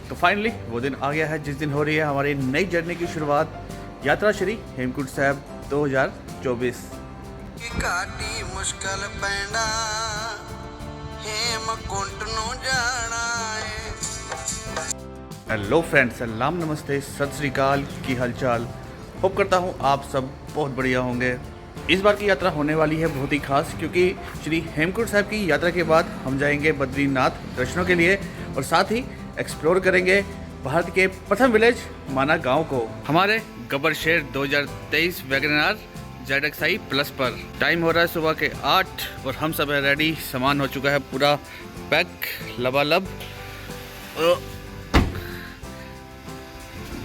तो फाइनली वो दिन आ गया है जिस दिन हो रही है हमारी नई जर्नी की शुरुआत, यात्रा श्री हेमकुंड साहिब 2024। घाटी मुश्किल पैंदा हेमकुंड नूं जाना है। हेलो फ्रेंड्स, सलाम, नमस्ते, सत श्री अकाल, की हालचाल। होप करता हूँ आप सब बहुत बढ़िया होंगे। इस बार की यात्रा होने वाली है बहुत ही खास, क्योंकि श्री हेमकुंड साहिब की यात्रा के बाद हम जाएंगे बद्रीनाथ दर्शनों के लिए और साथ ही एक्सप्लोर करेंगे भारत के प्रथम विलेज माना गांव को, हमारे गब्बर शेर 2023 वैगनआर ZXi प्लस पर। टाइम हो रहा है सुबह के 8 और हम सब है रेडी। सामान हो चुका है पूरा पैक लबालब।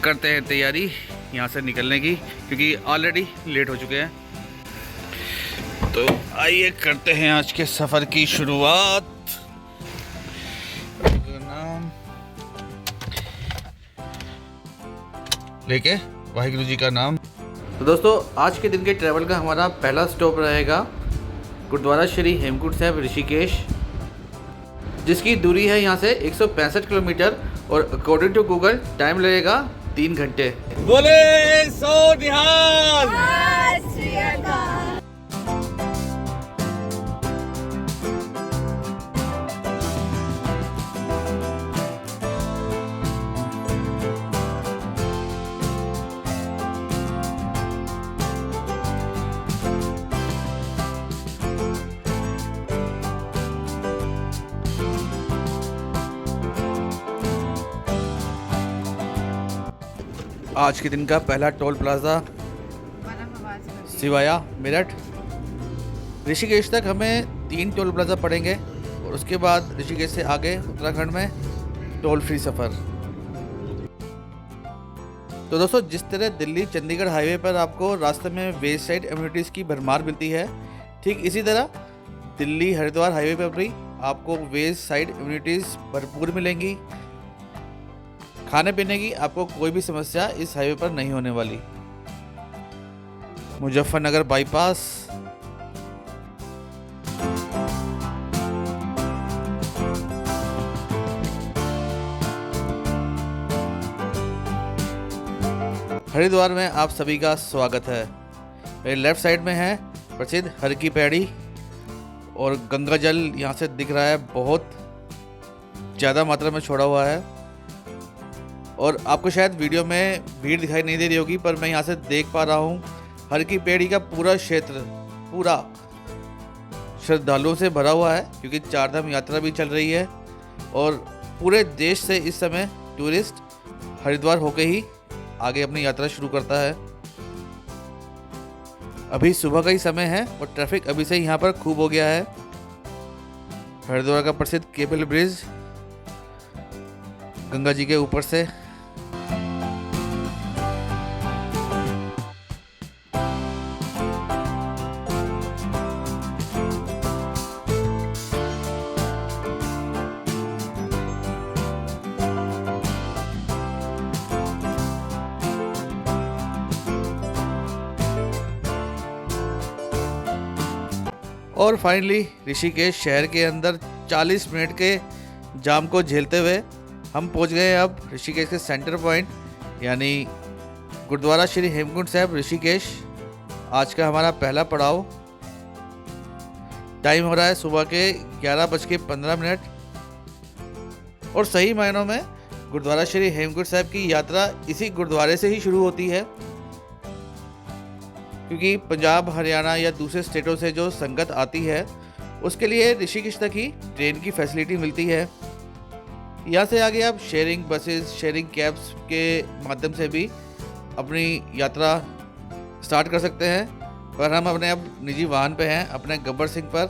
करते हैं तैयारी यहाँ से निकलने की, क्योंकि ऑलरेडी लेट हो चुके हैं। तो आइए करते हैं आज के सफ़र की शुरुआत। नाम लेके वाहिगुरु जी का नाम। तो दोस्तों, आज के दिन के ट्रैवल का हमारा पहला स्टॉप रहेगा गुरुद्वारा श्री हेमकुंड साहिब ऋषिकेश, जिसकी दूरी है यहाँ से 165 किलोमीटर और अकॉर्डिंग टू गूगल टाइम लगेगा 3 घंटे। बोले सो निहाल। आज के दिन का पहला टोल प्लाजा सिवाया मेरठ। ऋषिकेश तक हमें 3 टोल प्लाजा पड़ेंगे और उसके बाद ऋषिकेश से आगे उत्तराखंड में टोल फ्री सफ़र। तो दोस्तों, जिस तरह दिल्ली चंडीगढ़ हाईवे पर आपको रास्ते में वेस्ट साइड एम्यूनिटीज़ की भरमार मिलती है, ठीक इसी तरह दिल्ली हरिद्वार हाईवे पर भी आपको वेस्ट साइड एम्यूनिटीज़ भरपूर मिलेंगी। खाने पीने की आपको कोई भी समस्या इस हाईवे पर नहीं होने वाली। मुजफ्फरनगर बाईपास, हरिद्वार में आप सभी का स्वागत है। मेरे लेफ्ट साइड में है प्रसिद्ध हर की पैड़ी और गंगा जल यहाँ से दिख रहा है, बहुत ज़्यादा मात्रा में छोड़ा हुआ है। और आपको शायद वीडियो में भीड़ दिखाई नहीं दे रही होगी, पर मैं यहाँ से देख पा रहा हूँ हर की पेड़ी का पूरा क्षेत्र पूरा श्रद्धालुओं से भरा हुआ है, क्योंकि 4 धाम यात्रा भी चल रही है और पूरे देश से इस समय टूरिस्ट हरिद्वार होके ही आगे अपनी यात्रा शुरू करता है। अभी सुबह का ही समय है और ट्रैफिक अभी से यहाँ पर खूब हो गया है। हरिद्वार का प्रसिद्ध केबल ब्रिज गंगा जी के ऊपर से। और फाइनली ऋषिकेश शहर के अंदर 40 मिनट के जाम को झेलते हुए हम पहुंच गए अब ऋषिकेश के सेंटर पॉइंट, यानी गुरुद्वारा श्री हेमकुंड साहिब ऋषिकेश। आज का हमारा पहला पड़ाव। टाइम हो रहा है सुबह के 11:15 और सही मायनों में गुरुद्वारा श्री हेमकुंड साहिब की यात्रा इसी गुरुद्वारे से ही शुरू होती है, क्योंकि पंजाब, हरियाणा या दूसरे स्टेटों से जो संगत आती है उसके लिए ऋषिकेश तक ही ट्रेन की फैसिलिटी मिलती है। यहाँ से आगे आप शेयरिंग बसेस, शेयरिंग कैब्स के माध्यम से भी अपनी यात्रा स्टार्ट कर सकते हैं, पर हम अपने अब निजी वाहन पे हैं, अपने गब्बर सिंह पर,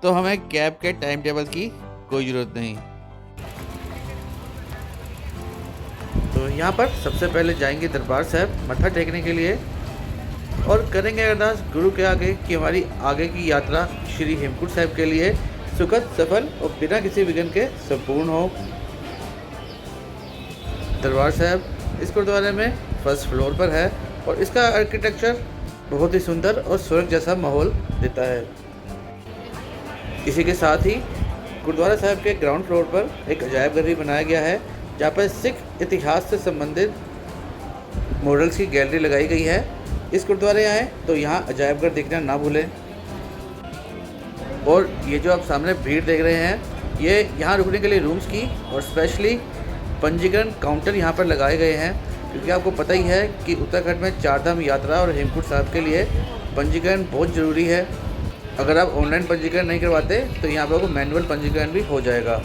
तो हमें कैब के टाइम टेबल की कोई ज़रूरत नहीं। तो यहाँ पर सबसे पहले जाएंगे दरबार साहब मत्था टेकने के लिए और करेंगे अरदास गुरु के आगे कि हमारी आगे की यात्रा श्री हेमकुंड साहिब के लिए सुखद, सफल और बिना किसी विघ्न के संपूर्ण हो। दरबार साहब इस गुरुद्वारे में फर्स्ट फ्लोर पर है और इसका आर्किटेक्चर बहुत ही सुंदर और स्वर्ग जैसा माहौल देता है। इसी के साथ ही गुरुद्वारा साहिब के ग्राउंड फ्लोर पर एक अजायब घर भी बनाया गया है, जहाँ पर सिख इतिहास से संबंधित मॉडल्स की गैलरी लगाई गई है। इस गुरुद्वारे आएँ तो यहाँ अजायब घर देखना ना भूलें। और ये जो आप सामने भीड़ देख रहे हैं, ये यहाँ रुकने के लिए रूम्स की और स्पेशली पंजीकरण काउंटर यहाँ पर लगाए गए हैं, क्योंकि आपको पता ही है कि उत्तराखंड में 4 धाम यात्रा और हेमकुंड साहिब के लिए पंजीकरण बहुत ज़रूरी है। अगर आप ऑनलाइन पंजीकरण नहीं करवाते तो यहाँ पर आपको मैनुअल पंजीकरण भी हो जाएगा।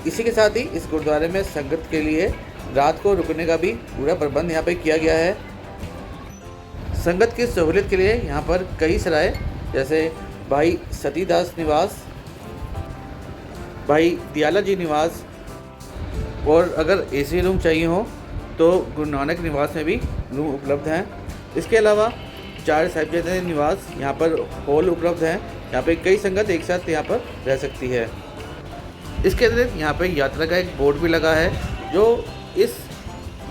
इसी के साथ ही इस गुरुद्वारे में संगत के लिए रात को रुकने का भी पूरा प्रबंध यहाँ पर किया गया है। संगत की सहूलियत के लिए यहाँ पर कई सराय जैसे भाई सतीदास निवास, भाई दयाला जी निवास, और अगर एसी रूम चाहिए हो तो गुरु नानक निवास में भी रूम उपलब्ध हैं। इसके अलावा 4 साहिबजादे निवास यहाँ पर हॉल उपलब्ध हैं। यहाँ पे कई संगत एक साथ यहाँ पर रह सकती है। इसके अतिरिक्त यहाँ पे यात्रा का एक बोर्ड भी लगा है, जो इस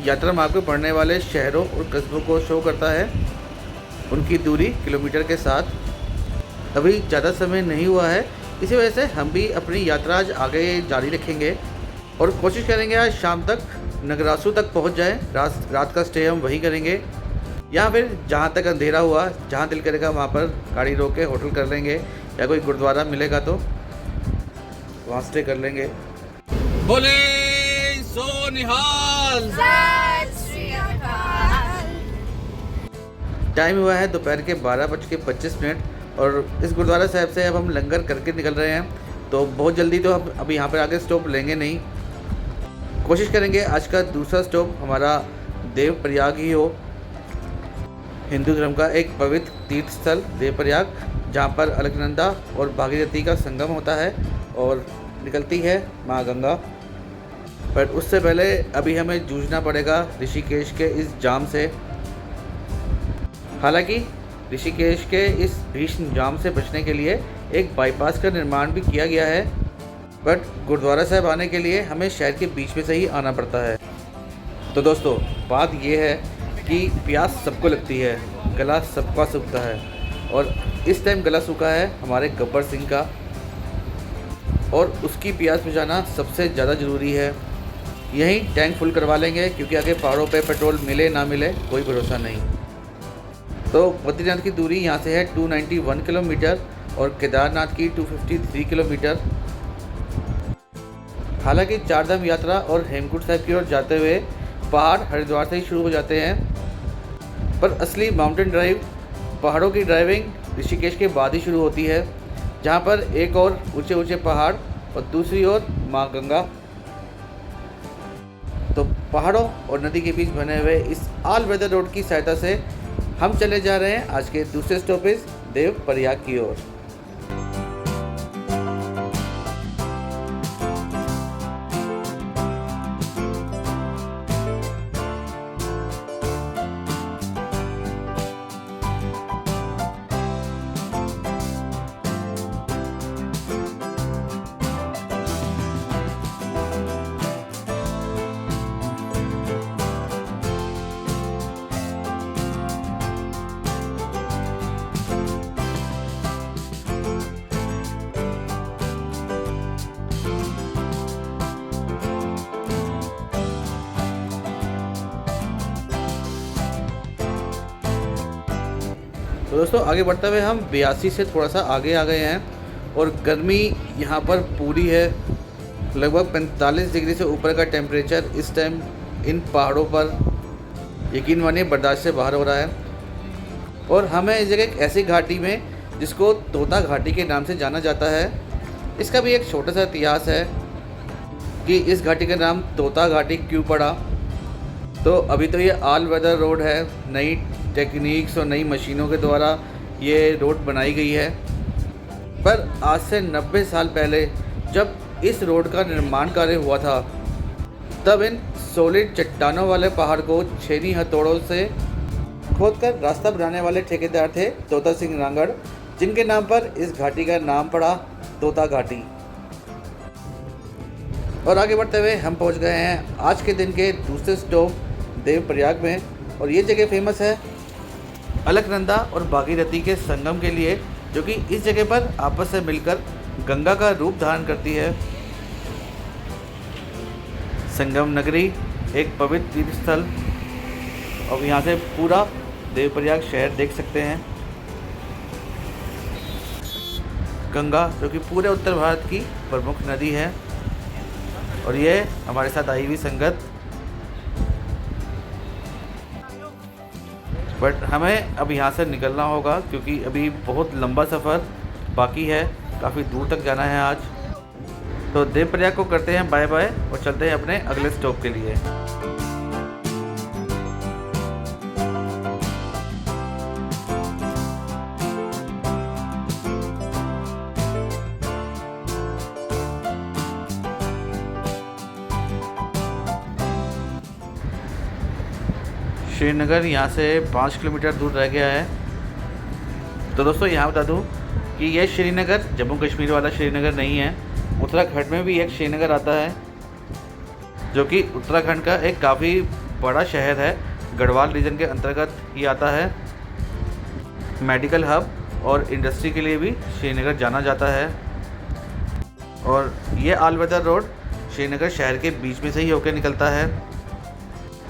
यात्रा मार्ग पर पड़ने वाले शहरों और कस्बों को शो करता है, उनकी दूरी किलोमीटर के साथ। अभी ज़्यादा समय नहीं हुआ है, इसी वजह से हम भी अपनी यात्रा आज आगे जारी रखेंगे और कोशिश करेंगे आज शाम तक नगरासू तक पहुंच जाए। रात का स्टे हम वहीं करेंगे, या फिर जहां तक अंधेरा हुआ, जहां दिल करेगा वहां पर गाड़ी रोक के होटल कर लेंगे, या कोई गुरुद्वारा मिलेगा तो वहां स्टे कर लेंगे। बोले सो निहाल। टाइम हुआ है दोपहर के 12:25 और इस गुरुद्वारा साहिब से अब हम लंगर करके निकल रहे हैं, तो बहुत जल्दी तो हम अभी यहाँ पर आगे स्टॉप लेंगे नहीं। कोशिश करेंगे आज का दूसरा स्टॉप हमारा देवप्रयाग ही हो। हिंदू धर्म का एक पवित्र तीर्थ स्थल देवप्रयाग, जहाँ पर अलकनंदा और भागीरथी का संगम होता है और निकलती है माँ गंगा। पर उससे पहले अभी हमें जूझना पड़ेगा ऋषिकेश के इस जाम से। हालांकि ऋषिकेश के इस भीषण जाम से बचने के लिए एक बाईपास का निर्माण भी किया गया है, बट गुरुद्वारा साहिब आने के लिए हमें शहर के बीच में से ही आना पड़ता है। तो दोस्तों, बात यह है कि प्यास सबको लगती है, गला सबका सूखता है, और इस टाइम गला सूखा है हमारे गब्बर सिंह का, और उसकी प्यास बुझाना सबसे ज़्यादा ज़रूरी है। यहीं टैंक फुल करवा लेंगे, क्योंकि आगे पहाड़ों पे पेट्रोल मिले ना मिले कोई भरोसा नहीं। तो बद्रीनाथ की दूरी यहाँ से है 291 किलोमीटर और केदारनाथ की 253 किलोमीटर। हालांकि 4 धाम यात्रा और हेमकुंड साहिब की ओर जाते हुए पहाड़ हरिद्वार से ही शुरू हो जाते हैं, पर असली माउंटेन ड्राइव, पहाड़ों की ड्राइविंग ऋषिकेश के बाद ही शुरू होती है, जहाँ पर एक और ऊंचे ऊंचे पहाड़ और दूसरी ओर माँ गंगा। तो पहाड़ों और नदी के बीच बने हुए इस ऑल वेदर रोड की सहायता से हम चले जा रहे हैं आज के दूसरे स्टॉपेज देवप्रयाग की ओर। तो दोस्तों, आगे बढ़ते हुए हम 82 से थोड़ा सा आगे आ गए हैं और गर्मी यहाँ पर पूरी है। लगभग 45 डिग्री से ऊपर का टेम्परेचर इस टाइम इन पहाड़ों पर यकीन मानिए बर्दाश्त से बाहर हो रहा है। और हमें इस जगह एक ऐसी घाटी में जिसको तोता घाटी के नाम से जाना जाता है। इसका भी एक छोटा सा इतिहास है कि इस घाटी का नाम तोता घाटी क्यों पड़ा। तो अभी तो ये ऑल वेदर रोड है, नई टेक्निक्स और नई मशीनों के द्वारा ये रोड बनाई गई है, पर आज से 90 साल पहले जब इस रोड का निर्माण कार्य हुआ था, तब इन सॉलिड चट्टानों वाले पहाड़ को छेनी हथौड़ों से खोदकर रास्ता बनाने वाले ठेकेदार थे तोता सिंह रांगड़, जिनके नाम पर इस घाटी का नाम पड़ा तोता घाटी। और आगे बढ़ते हुए हम पहुंच गए हैं आज के दिन के दूसरे स्टॉप देवप्रयाग में, और ये जगह फेमस है अलकनंदा और भागीरथी के संगम के लिए, जो कि इस जगह पर आपस से मिलकर गंगा का रूप धारण करती है। संगम नगरी एक पवित्र तीर्थ स्थल, और यहाँ से पूरा देवप्रयाग शहर देख सकते हैं। गंगा जो कि पूरे उत्तर भारत की प्रमुख नदी है, और ये हमारे साथ आई हुई संगत। बट हमें अब यहाँ से निकलना होगा क्योंकि अभी बहुत लंबा सफ़र बाकी है, काफ़ी दूर तक जाना है आज। तो देवप्रयाग को करते हैं बाय बाय और चलते हैं अपने अगले स्टॉप के लिए। श्रीनगर यहाँ से 5 किलोमीटर दूर रह गया है। तो दोस्तों यहाँ बता दूँ कि यह श्रीनगर जम्मू कश्मीर वाला श्रीनगर नहीं है, उत्तराखंड में भी एक श्रीनगर आता है, जो कि उत्तराखंड का एक काफ़ी बड़ा शहर है। गढ़वाल रीजन के अंतर्गत ही आता है। मेडिकल हब और इंडस्ट्री के लिए भी श्रीनगर जाना जाता है। और ये ऑल वेदर रोड श्रीनगर शहर के बीच में से ही होकर निकलता है।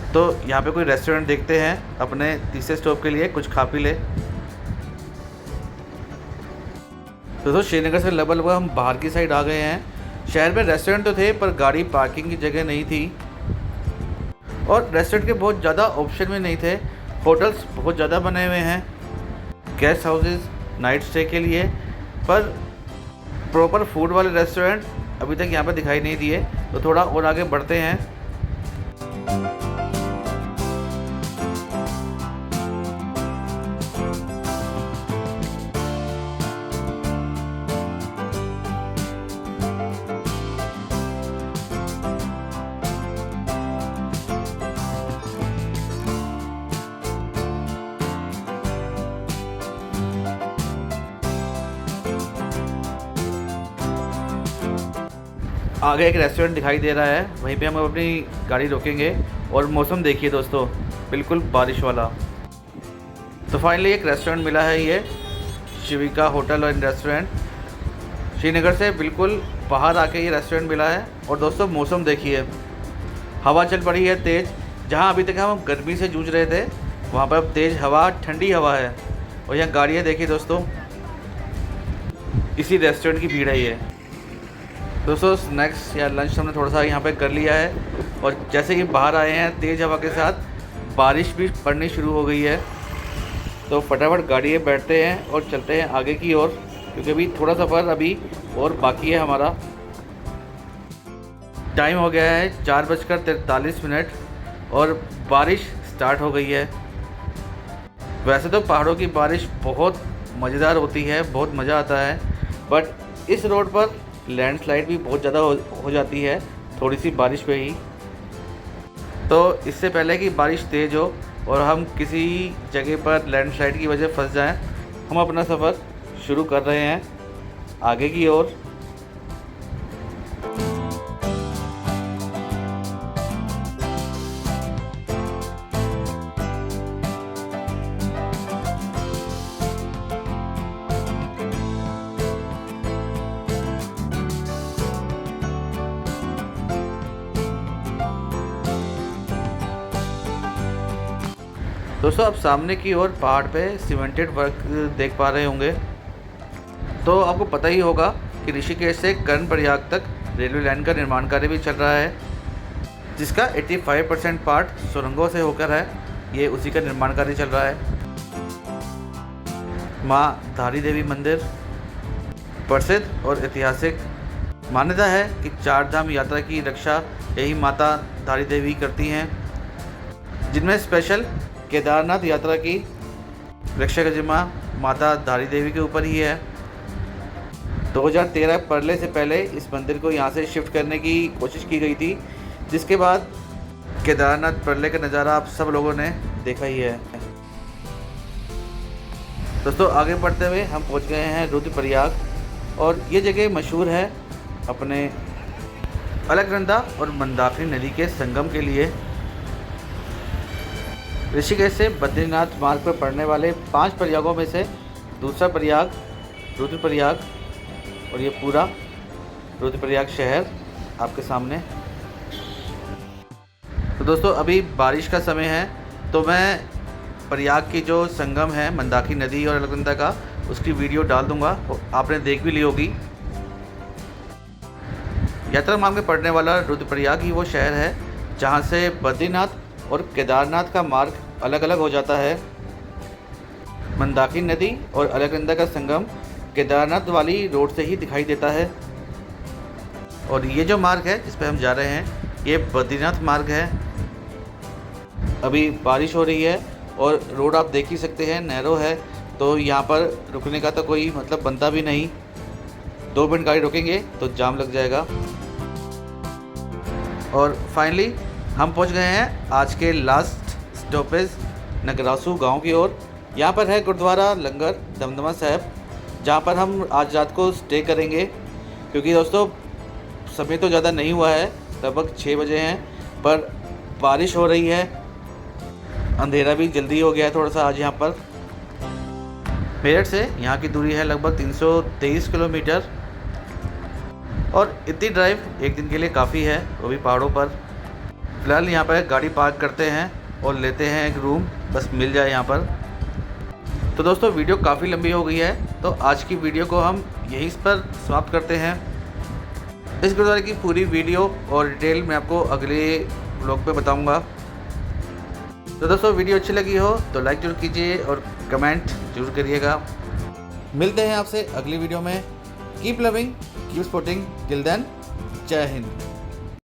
तो यहाँ पे कोई रेस्टोरेंट देखते हैं अपने तीसरे स्टॉप के लिए, कुछ खा पी ले। तो दोस्तों श्रीनगर से लगभग हम बाहर की साइड आ गए हैं। शहर में रेस्टोरेंट तो थे पर गाड़ी पार्किंग की जगह नहीं थी, और रेस्टोरेंट के बहुत ज़्यादा ऑप्शन में नहीं थे। होटल्स बहुत ज़्यादा बने हुए हैं, गेस्ट हाउसेस नाइट स्टे के लिए, पर प्रॉपर फूड वाले रेस्टोरेंट अभी तक यहाँ पर दिखाई नहीं दिए। तो थोड़ा और आगे बढ़ते हैं। आगे एक रेस्टोरेंट दिखाई दे रहा है, वहीं पे हम अपनी गाड़ी रोकेंगे। और मौसम देखिए दोस्तों, बिल्कुल बारिश वाला। तो फाइनली एक रेस्टोरेंट मिला है, ये शिविका होटल एंड रेस्टोरेंट। श्रीनगर से बिल्कुल बाहर आके ये रेस्टोरेंट मिला है। और दोस्तों मौसम देखिए, हवा चल पड़ी है तेज़। जहाँ अभी तक हम गर्मी से जूझ रहे थे, वहाँ पर अब तेज़ हवा, ठंडी हवा है। और यहाँ गाड़ियाँ देखिए दोस्तों, इसी रेस्टोरेंट की भीड़ है ये। दोस्तों स्नैक्स या लंच हमने थोड़ा सा यहाँ पे कर लिया है, और जैसे ही बाहर आए हैं तेज़ हवा के साथ बारिश भी पड़नी शुरू हो गई है। तो फटाफट गाड़ी में बैठते हैं और चलते हैं आगे की ओर, क्योंकि अभी थोड़ा सफ़र अभी और बाकी है हमारा। टाइम हो गया है 4:43 और बारिश स्टार्ट हो गई है। वैसे तो पहाड़ों की बारिश बहुत मज़ेदार होती है, बहुत मज़ा आता है, बट इस रोड पर लैंडस्लाइड भी बहुत ज़्यादा हो जाती है थोड़ी सी बारिश पे ही। तो इससे पहले कि बारिश तेज़ हो और हम किसी जगह पर लैंडस्लाइड की वजह फंस जाएं, हम अपना सफ़र शुरू कर रहे हैं आगे की ओर। दोस्तों आप सामने की ओर पहाड़ पे सीमेंटेड वर्क देख पा रहे होंगे। तो आपको पता ही होगा कि ऋषिकेश से कर्णप्रयाग तक रेलवे लाइन का निर्माण कार्य भी चल रहा है, जिसका 85% पार्ट सुरंगों से होकर है। ये उसी का निर्माण कार्य चल रहा है। माँ धारी देवी मंदिर प्रसिद्ध और ऐतिहासिक। मान्यता है कि 4 धाम यात्रा की रक्षा यही माता धारी देवी करती हैं, जिनमें स्पेशल केदारनाथ यात्रा की रक्षा का जिम्मा माता धारी देवी के ऊपर ही है। 2013 परले से पहले इस मंदिर को यहाँ से शिफ्ट करने की कोशिश की गई थी, जिसके बाद केदारनाथ परले का नज़ारा आप सब लोगों ने देखा ही है। दोस्तों आगे बढ़ते हुए हम पहुँच गए हैं रुद्रप्रयाग, और ये जगह मशहूर है अपने अलकनंदा और मंदाकिनी नदी के संगम के लिए। ऋषिकेश से बद्रीनाथ मार्ग पर पड़ने वाले 5 प्रयागों में से दूसरा प्रयाग रुद्रप्रयाग और ये पूरा रुद्रप्रयाग शहर आपके सामने। तो दोस्तों अभी बारिश का समय है, तो मैं प्रयाग की जो संगम है मंदाकिनी नदी और अलकनंदा का, उसकी वीडियो डाल दूंगा, आपने देख भी ली होगी। यात्रा मार्ग में पड़ने वाला रुद्रप्रयाग ही वो शहर है जहाँ से बद्रीनाथ और केदारनाथ का मार्ग अलग अलग हो जाता है। मंदाकिनी नदी और अलकनंदा का संगम केदारनाथ वाली रोड से ही दिखाई देता है। और ये जो मार्ग है जिस पे हम जा रहे हैं ये बद्रीनाथ मार्ग है। अभी बारिश हो रही है और रोड आप देख ही सकते हैं, नैरो है, तो यहाँ पर रुकने का तो कोई मतलब बनता भी नहीं। 2 मिनट गाड़ी रोकेंगे तो जाम लग जाएगा। और फाइनली हम पहुँच गए हैं आज के लास्ट स्टॉपेज नगरासू गांव की ओर। यहाँ पर है गुरुद्वारा लंगर दमदमा साहब, जहाँ पर हम आज रात को स्टे करेंगे। क्योंकि दोस्तों समय तो ज़्यादा नहीं हुआ है, लगभग 6 बजे हैं, पर बारिश हो रही है, अंधेरा भी जल्दी हो गया है थोड़ा सा आज यहाँ पर। मेरठ से यहाँ की दूरी है लगभग 323 किलोमीटर और इतनी ड्राइव एक दिन के लिए काफ़ी है, वो भी पहाड़ों पर। फिलहाल यहाँ पर गाड़ी पार्क करते हैं और लेते हैं एक रूम, बस मिल जाए यहाँ पर। तो दोस्तों वीडियो काफ़ी लंबी हो गई है, तो आज की वीडियो को हम यहीं पर समाप्त करते हैं। इस गुरुद्वारे की पूरी वीडियो और डिटेल मैं आपको अगले ब्लॉग पे बताऊंगा। तो दोस्तों वीडियो अच्छी लगी हो तो लाइक जरूर कीजिए और कमेंट जरूर करिएगा। मिलते हैं आपसे अगली वीडियो में। Keep loving, keep supporting, till then, जय हिंद।